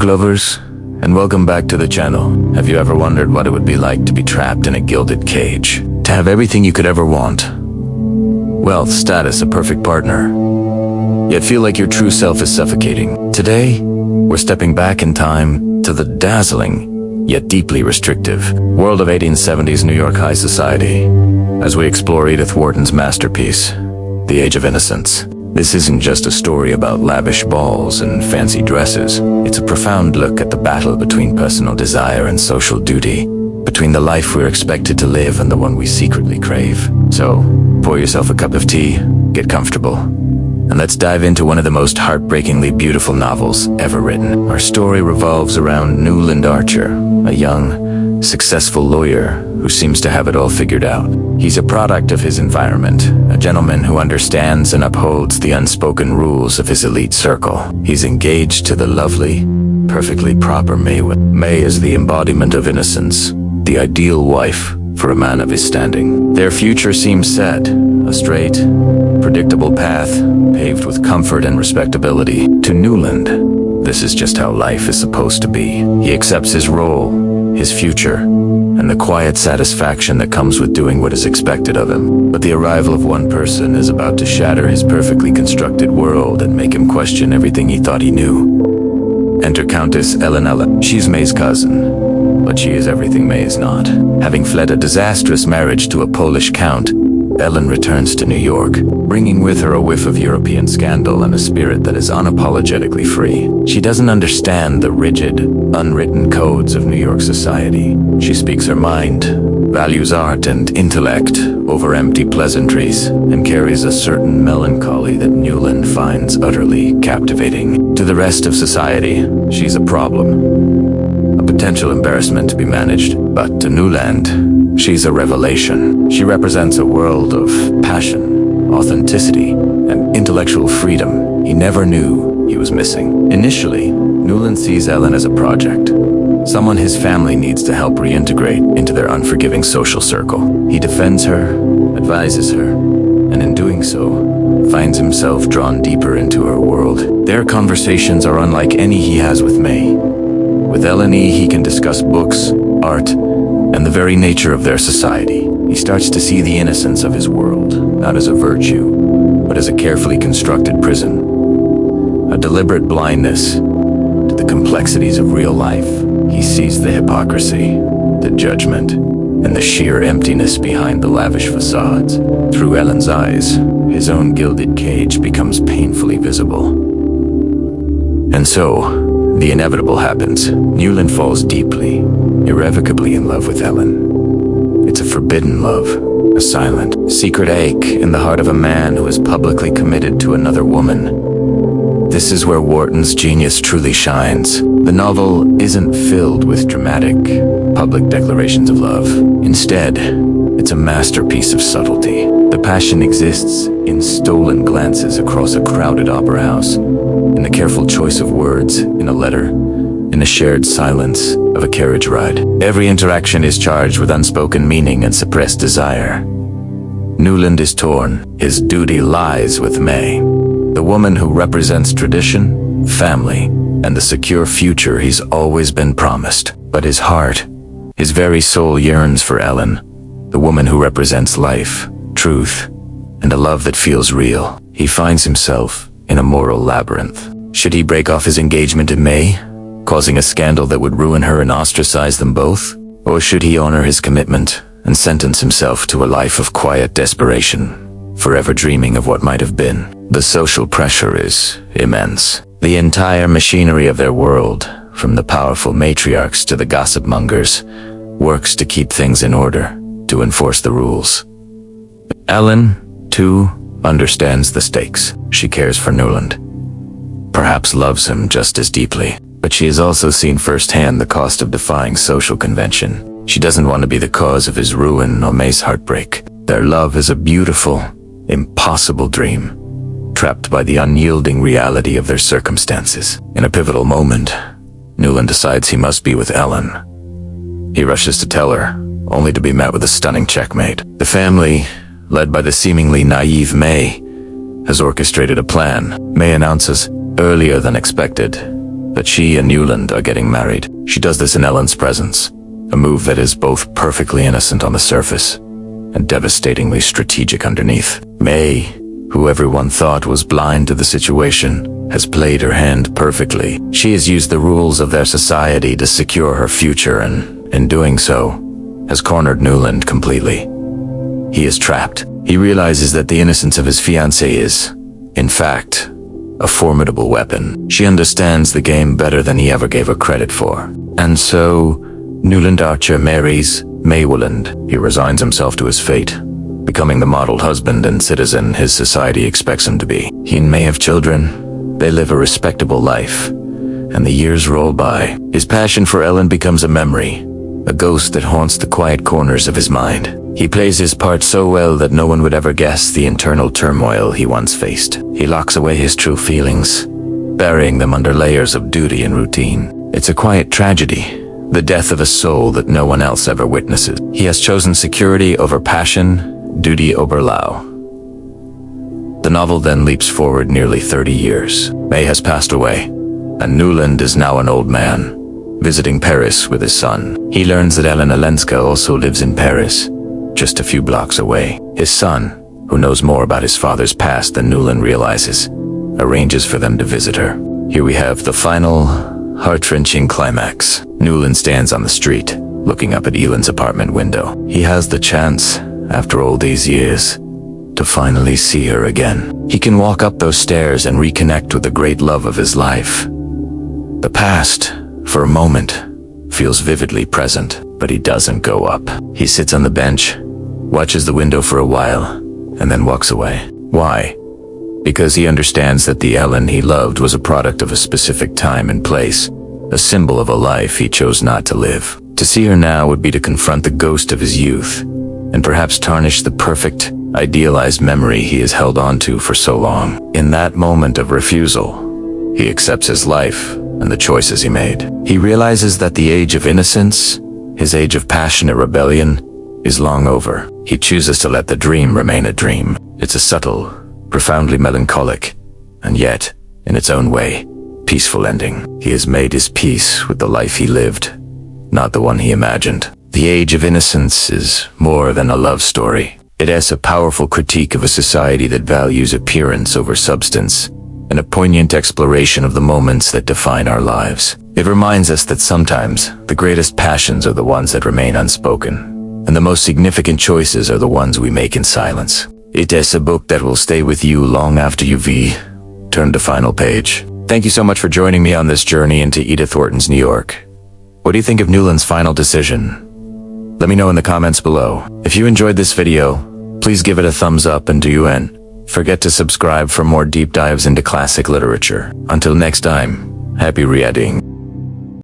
Glovers, and welcome back to the channel. Have you ever wondered what it would be like to be trapped in a gilded cage? To have everything you could ever want? Wealth, status, a perfect partner. Yet feel like your true self is suffocating. Today, we're stepping back in time to the dazzling, yet deeply restrictive world of 1870s New York high society, as we explore Edith Wharton's masterpiece, The Age of Innocence. This isn't just a story about lavish balls and fancy dresses. It's a profound look at the battle between personal desire and social duty, between the life we're expected to live and the one we secretly crave. So, pour yourself a cup of tea, get comfortable, and let's dive into one of the most heartbreakingly beautiful novels ever written. Our story revolves around Newland Archer, a young, successful lawyer who seems to have it all figured out. He's a product of his environment, a gentleman who understands and upholds the unspoken rules of his elite circle. He's engaged to the lovely, perfectly proper May. May is the embodiment of innocence, the ideal wife for a man of his standing. Their future seems set, a straight, predictable path, paved with comfort and respectability. To Newland, this is just how life is supposed to be. He accepts his role, his future, and the quiet satisfaction that comes with doing what is expected of him. But the arrival of one person is about to shatter his perfectly constructed world and make him question everything he thought he knew. Enter Countess Ellen Olenska. She's May's cousin, but she is everything May is not. Having fled a disastrous marriage to a Polish count, Ellen returns to New York, bringing with her a whiff of European scandal and a spirit that is unapologetically free. She doesn't understand the rigid, unwritten codes of New York society. She speaks her mind, values art and intellect over empty pleasantries, and carries a certain melancholy that Newland finds utterly captivating. To the rest of society, she's a problem, a potential embarrassment to be managed, but to Newland, she's a revelation. She represents a world of passion, authenticity, and intellectual freedom he never knew he was missing. Initially, Newland sees Ellen as a project, someone his family needs to help reintegrate into their unforgiving social circle. He defends her, advises her, and in doing so, finds himself drawn deeper into her world. Their conversations are unlike any he has with May. With Ellen, he can discuss books, art, and the very nature of their society. He starts to see the innocence of his world, not as a virtue, but as a carefully constructed prison. A deliberate blindness to the complexities of real life. He sees the hypocrisy, the judgment, and the sheer emptiness behind the lavish facades. Through Ellen's eyes, his own gilded cage becomes painfully visible. And so, the inevitable happens. Newland falls deeply, irrevocably in love with Ellen. It's a forbidden love, a silent, secret ache in the heart of a man who is publicly committed to another woman. This is where Wharton's genius truly shines. The novel isn't filled with dramatic, public declarations of love. Instead, it's a masterpiece of subtlety. The passion exists in stolen glances across a crowded opera house, in the careful choice of words in a letter, in the shared silence of a carriage ride. Every interaction is charged with unspoken meaning and suppressed desire. Newland is torn. His duty lies with May, the woman who represents tradition, family, and the secure future he's always been promised. But his heart, his very soul yearns for Ellen, the woman who represents life, truth, and a love that feels real. He finds himself in a moral labyrinth. Should he break off his engagement to May, causing a scandal that would ruin her and ostracize them both? Or should he honor his commitment and sentence himself to a life of quiet desperation, forever dreaming of what might have been? The social pressure is immense. The entire machinery of their world, from the powerful matriarchs to the gossip mongers, works to keep things in order, to enforce the rules. Ellen, too, understands the stakes. She cares for Newland, perhaps loves him just as deeply, but she has also seen firsthand the cost of defying social convention. She doesn't want to be the cause of his ruin or May's heartbreak. Their love is a beautiful, impossible dream, trapped by the unyielding reality of their circumstances. In a pivotal moment, Newland decides he must be with Ellen. He rushes to tell her, only to be met with a stunning checkmate. The family, led by the seemingly naive May, has orchestrated a plan. May announces, earlier than expected, that she and Newland are getting married. She does this in Ellen's presence, a move that is both perfectly innocent on the surface and devastatingly strategic underneath. May, who everyone thought was blind to the situation, has played her hand perfectly. She has used the rules of their society to secure her future and, in doing so, has cornered Newland completely. He is trapped. He realizes that the innocence of his fiancée is, in fact, a formidable weapon. She understands the game better than he ever gave her credit for. And so, Newland Archer marries May Newland. He resigns himself to his fate, becoming the modeled husband and citizen his society expects him to be. He and May have children. They live a respectable life, and the years roll by. His passion for Ellen becomes a memory, a ghost that haunts the quiet corners of his mind. He plays his part so well that no one would ever guess the internal turmoil he once faced. He locks away his true feelings, burying them under layers of duty and routine. It's a quiet tragedy, the death of a soul that no one else ever witnesses. He has chosen security over passion, duty over love. The novel then leaps forward nearly 30 years. May has passed away, and Newland is now an old man, visiting Paris with his son. He learns that Ellen Olenska also lives in Paris, just a few blocks away. His son, who knows more about his father's past than Newland realizes, arranges for them to visit her. Here we have the final, heart-wrenching climax. Newland stands on the street, looking up at Ellen's apartment window. He has the chance, after all these years, to finally see her again. He can walk up those stairs and reconnect with the great love of his life. The past, for a moment, feels vividly present, but he doesn't go up. He sits on the bench, watches the window for a while, and then walks away. Why? Because he understands that the Ellen he loved was a product of a specific time and place, a symbol of a life he chose not to live. To see her now would be to confront the ghost of his youth, and perhaps tarnish the perfect, idealized memory he has held on to for so long. In that moment of refusal, he accepts his life and the choices he made. He realizes that the age of innocence, his age of passionate rebellion, is long over. He chooses to let the dream remain a dream. It's a subtle, profoundly melancholic, and yet, in its own way, peaceful ending. He has made his peace with the life he lived, not the one he imagined. The Age of Innocence is more than a love story. It is a powerful critique of a society that values appearance over substance, and a poignant exploration of the moments that define our lives. It reminds us that sometimes the greatest passions are the ones that remain unspoken, and the most significant choices are the ones we make in silence. It is a book that will stay with you long after you've turned the final page. Thank you so much for joining me on this journey into Edith Wharton's New York. What do you think of Newland's final decision? Let me know in the comments below. If you enjoyed this video, please give it a thumbs up and forget to subscribe for more deep dives into classic literature. Until next time, happy reading.